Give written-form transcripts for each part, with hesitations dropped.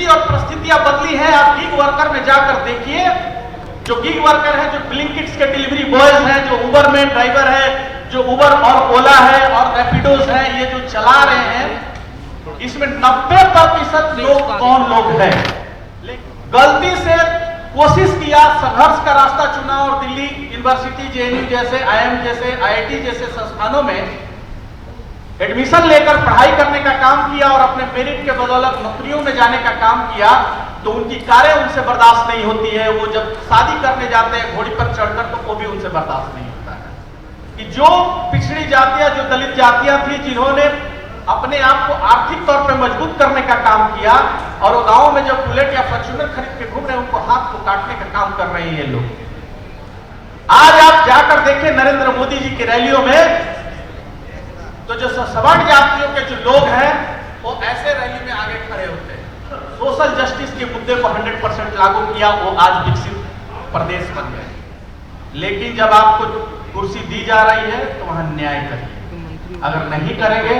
स्थिति और परिस्थितियां बदली है। आप गिग वर्कर में जाकर देखिए, जो गिग वर्कर है, जो ब्लिंकिट्स के डिलीवरी बॉयज हैं, जो उबर में ड्राइवर है, जो उबर और ओला है और रैपिडोज है, ये जो चला रहे हैं, इसमें 90% लोग कौन लोग हैं? गलती से कोशिश किया, संघर्ष का रास्ता चुना और दिल्ली यूनिवर्सिटी, जेएनयू जैसे, आईएम जैसे, आईआईटी जैसे संस्थानों में एडमिशन लेकर पढ़ाई करने का काम किया और अपने मेरिट के बदौलत नौकरियों में जाने का काम किया, तो उनकी कारें उनसे बर्दाश्त नहीं होती है। वो जब शादी करने जाते हैं घोड़ी पर चढ़कर, तो वो भी उनसे बर्दाश्त नहीं होता है कि जो पिछड़ी जातियां, जो दलित जातियां थी, जिन्होंने अपने आप को आर्थिक तौर पर मजबूत करने का काम किया, और वो गांव में जब बुलेट या फॉर्च्यूनर खरीद के घूम रहे हैं, उनको हाथ को काटने का काम कर रहे हैं ये लोग। आज आप जाकर देखें नरेंद्र मोदी जी की रैलियों में, तो जो सवर्ण जातियों के जो लोग हैं, वो ऐसे रैली में आगे खड़े होते हैं। सोशल जस्टिस के मुद्दे को 100% लागू किया, वो आज विकसित प्रदेश बन गए। लेकिन जब आपको कुर्सी दी जा रही है, तो वहां न्याय करिए। अगर नहीं करेंगे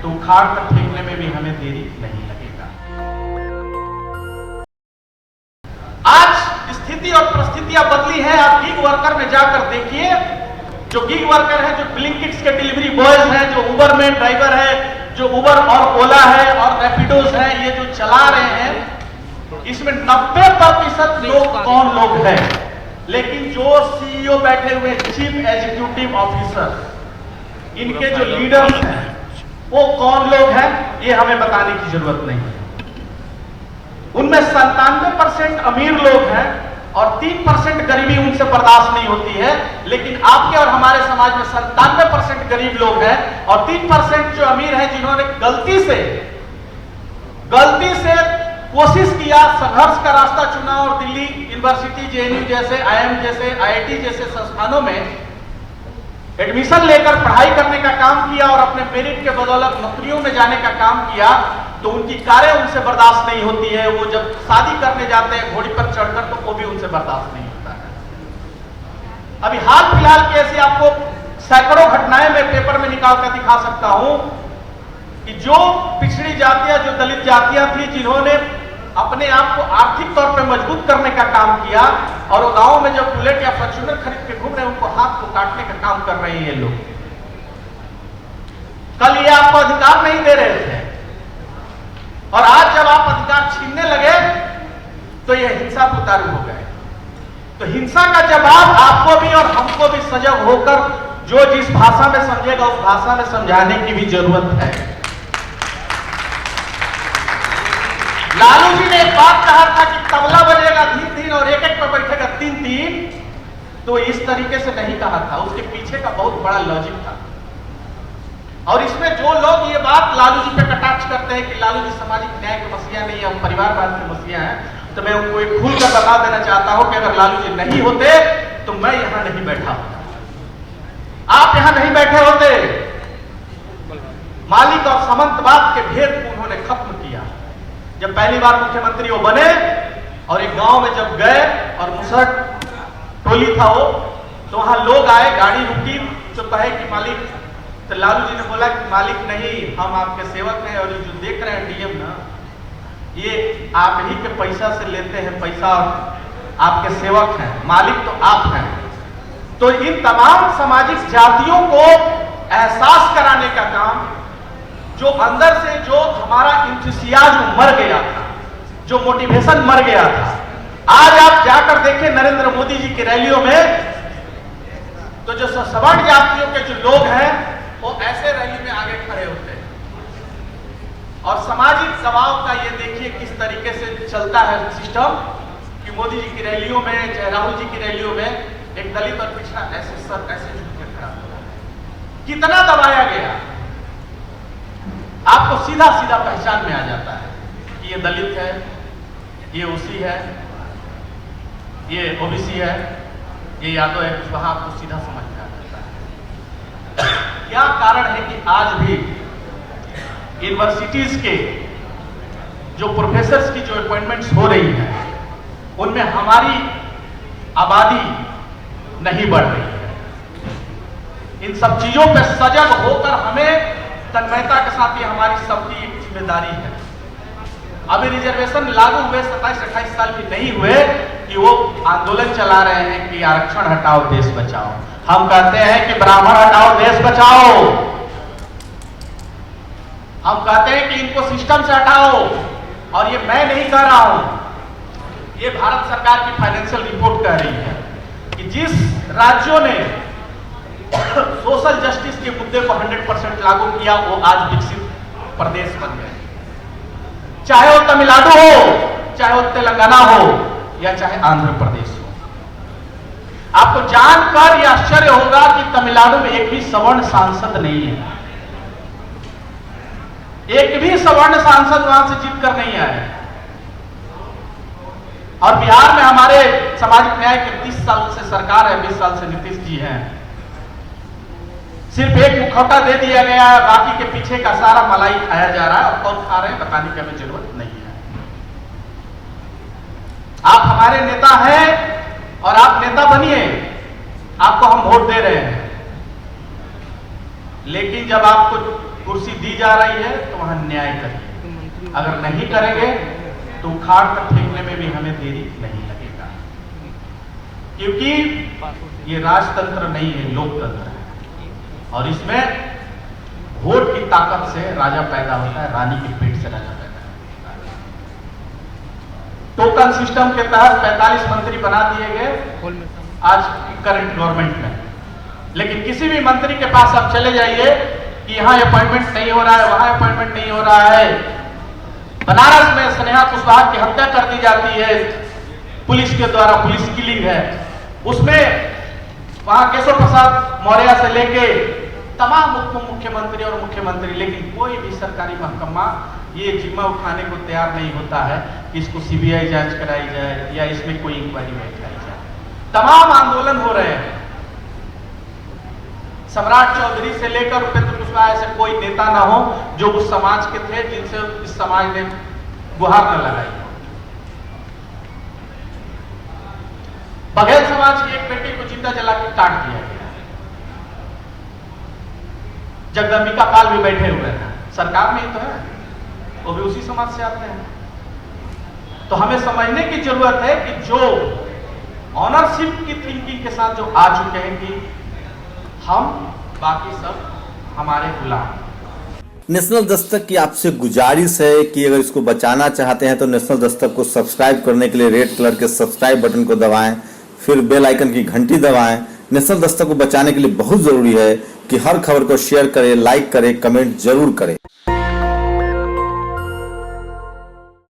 तो उखाड़ कर फेंकने में भी हमें देरी नहीं लगेगा। आज स्थिति और परिस्थितियां बदली है। आप गिग वर्कर में जाकर देखिए, जो गिग वर्कर है, जो ब्लिंकिट्स के डिलीवरी बॉयज हैं, जो उबर में ड्राइवर है, जो उबर और ओला है और रैपिडोज है, ये जो चला रहे हैं, इसमें 90% लोग कौन लोग हैं? लेकिन जो सीईओ बैठे हुए, चीफ एग्जीक्यूटिव ऑफिसर, इनके जो लीडर्स हैं, वो कौन लोग हैं, ये हमें बताने की जरूरत नहीं है। उनमें 97% अमीर लोग हैं और 3% गरीबी उनसे बर्दाश्त नहीं होती है। लेकिन आपके और हमारे समाज में 97% गरीब लोग हैं और 3% जो अमीर हैं, जिन्होंने गलती से कोशिश किया, संघर्ष का रास्ता चुना और दिल्ली यूनिवर्सिटी, जेएनयू जैसे, आईएम जैसे, आईआईटी जैसे संस्थानों में एडमिशन लेकर पढ़ाई करने का काम किया और अपने मेरिट के बदौलत नौकरियों में जाने का काम किया, तो उनकी कारें उनसे बर्दाश्त नहीं होती है। वो जब शादी करने जाते हैं घोड़ी पर चढ़कर, तो वो भी उनसे बर्दाश्त नहीं होता है। अभी हाल फिलहाल की ऐसी आपको सैकड़ों घटनाएं मैं पेपर में निकाल कर दिखा सकता हूं कि जो पिछड़ी जातियां, जो दलित जातियां थी, जिन्होंने अपने आप को आर्थिक तौर पर मजबूत करने का काम किया, और वो गांव में जब बुलेट या फॉर्च्यूनर खरीद के घूम रहे हैं, उनको हाथ को काटने का काम कर रहे हैं ये लोग। कल ये आपको अधिकार नहीं दे रहे थे, और आज जब आप अधिकार छीनने लगे, तो ये हिंसा को उतारू हो गए। तो हिंसा का जवाब आपको भी और हमको भी सजग होकर, जो जिस भाषा में समझेगा उस भाषा में समझाने की भी जरूरत है। लालू जी ने एक बात कहा था कि तबला बजेगा धीन धीन और एक एक पर बैठेगा तीन तीन, तो इस तरीके से नहीं कहा था। उसके पीछे का बहुत बड़ा लॉजिक था। और इसमें जो लोग ये बात लालू जी पे कटाक्ष करते हैं कि लालू जी सामाजिक न्याय के मसीहा नहीं है, परिवारवाद के मसीहा हैं, तो मैं उनको एक खुल कर बता देना चाहता हूं कि अगर लालू जी नहीं होते तो मैं यहां नहीं बैठा होता, आप यहां नहीं बैठे होते। मालिक और सामंतवाद के भेद को उन्होंने खत्म किया। जब पहली बार मुख्यमंत्री वो बने और एक गांव में जब गए और मुसहर टोली था वो, तो वहां लोग आए, गाड़ी रुकी, तो कहे कि मालिक, तो लालू जी ने बोला कि मालिक नहीं, हम आपके सेवक हैं, और ये जो देख रहे हैं डीएम ना, ये आप ही के पैसा से लेते हैं पैसा, और आपके सेवक हैं, मालिक तो आप हैं। तो इन तमाम सामाजिक जातियों को एहसास कराने का काम, जो अंदर से जो हमारा इंथुसियाज्म मर गया था, जो मोटिवेशन मर गया था, आज आप जाकर देखें नरेंद्र मोदी जी की रैलियों में, तो जो सवर्ण जातियों के जो लोग हैं, वो ऐसे रैली में आगे खड़े होते हैं। और सामाजिक दबाव का ये देखिए किस तरीके से चलता है सिस्टम, कि मोदी जी की रैलियों में, चाहे राहुल जी की रैलियों में, एक दलित और पिछड़ा ऐसे झुक के खड़ा हुआ है। कितना दबाया गया, आपको सीधा सीधा पहचान में आ जाता है कि ये दलित है, ये ओसी है, ये ओबीसी है, ये यादव है, कुशवाहा, आपको सीधा समझ में आ जाता है। क्या कारण है कि आज भी यूनिवर्सिटीज के जो प्रोफेसर्स की जो अपॉइंटमेंट्स हो रही है, उनमें हमारी आबादी नहीं बढ़ रही है। इन सब चीजों पर सजग होकर हमें तन्मयता के साथ ये हमारी सबकी एक जिम्मेदारी है अभी रिजर्वेशन लागू हुए 27-28 साल भी नहीं हुए कि वो आंदोलन चला रहे हैं कि आरक्षण हटाओ देश बचाओ। हम कहते हैं कि ब्राह्मण हटाओ देश बचाओ। हम कहते हैं कि इनको सिस्टम से हटाओ। और ये मैं नहीं कह रहा हूं, ये भारत सरकार की फाइनेंशियल रिपोर्ट कह रही है कि जिस राज्यों ने सोशल जस्टिस के मुद्दे को 100% लागू किया वो आज विकसित प्रदेश बन गए। चाहे वो तमिलनाडु हो, चाहे वो तेलंगाना हो, या चाहे आंध्र प्रदेश हो। आपको जानकर यह आश्चर्य होगा कि तमिलनाडु में एक भी सवर्ण सांसद नहीं है। एक भी सवर्ण सांसद वहां से जीतकर नहीं आए। और बिहार में हमारे सामाजिक न्याय के 30 साल से सरकार है, 20 साल से नीतीश जी हैं। सिर्फ एक मुखौटा दे दिया गया है, बाकी के पीछे का सारा मलाई खाया जा रहा है। और कौन खा रहे हैं बताने की हमें जरूरत नहीं है। आप हमारे नेता हैं और आप नेता बनिए, आपको हम वोट दे रहे हैं। लेकिन जब आपको कुर्सी दी जा रही है तो वहां न्याय करिए। अगर नहीं करेंगे तो उखाड़ कर फेंकने में भी हमें देरी नहीं लगेगा, क्योंकि ये राजतंत्र नहीं है, लोकतंत्र है। और इसमें वोट की ताकत से राजा पैदा होता है, रानी के पेट से राजा पैदा होता है। टोकन सिस्टम के तहत 45 मंत्री बना दिए गए आज करंट गवर्नमेंट में। लेकिन किसी भी मंत्री के पास आप चले जाइए कि यहां अपॉइंटमेंट नहीं हो रहा है, वहां अपॉइंटमेंट नहीं हो रहा है। बनारस में स्नेहा कुशवाहा की हत्या कर दी जाती है पुलिस के द्वारा, पुलिस किलिंग है उसमें। वहां केशव प्रसाद मौर्य से लेके तमाम उप मुख्यमंत्री और मुख्यमंत्री, लेकिन कोई भी सरकारी महकमा ये जिम्मा उठाने को तैयार नहीं होता है कि इसको सीबीआई जांच कराई जाए या इसमें कोई इंक्वायरी बैठाई जाए। तमाम आंदोलन हो रहे हैं। सम्राट चौधरी से लेकर उपेंद्र कुशवाहा ऐसे कोई नेता ना हो जो उस समाज के थे जिनसे इस समाज ने गुहार न लगाई। बघेल समाज की एक बेटी को जिंदा जला के काट दिया गया। जगदम्बिका पाल भी बैठे हुए हैं, सरकार में ही तो है, वो भी उसी समाज से आते हैं। तो हमें समझने की जरूरत है कि जो ऑनरशिप की थिंकिंग के साथ जो आ चुके हैं कि हम बाकी सब हमारे गुलाम। नेशनल दस्तक की आपसे गुजारिश है कि अगर इसको बचाना चाहते हैं तो नेशनल दस्तक को सब्सक्राइब करने के लिए रेड कलर के सब्सक्राइब बटन को दबाएं, फिर बेल आइकन की घंटी दबाएं। नेशनल दस्तक को बचाने के लिए बहुत जरूरी है कि हर खबर को शेयर करें, लाइक करें, कमेंट जरूर करें।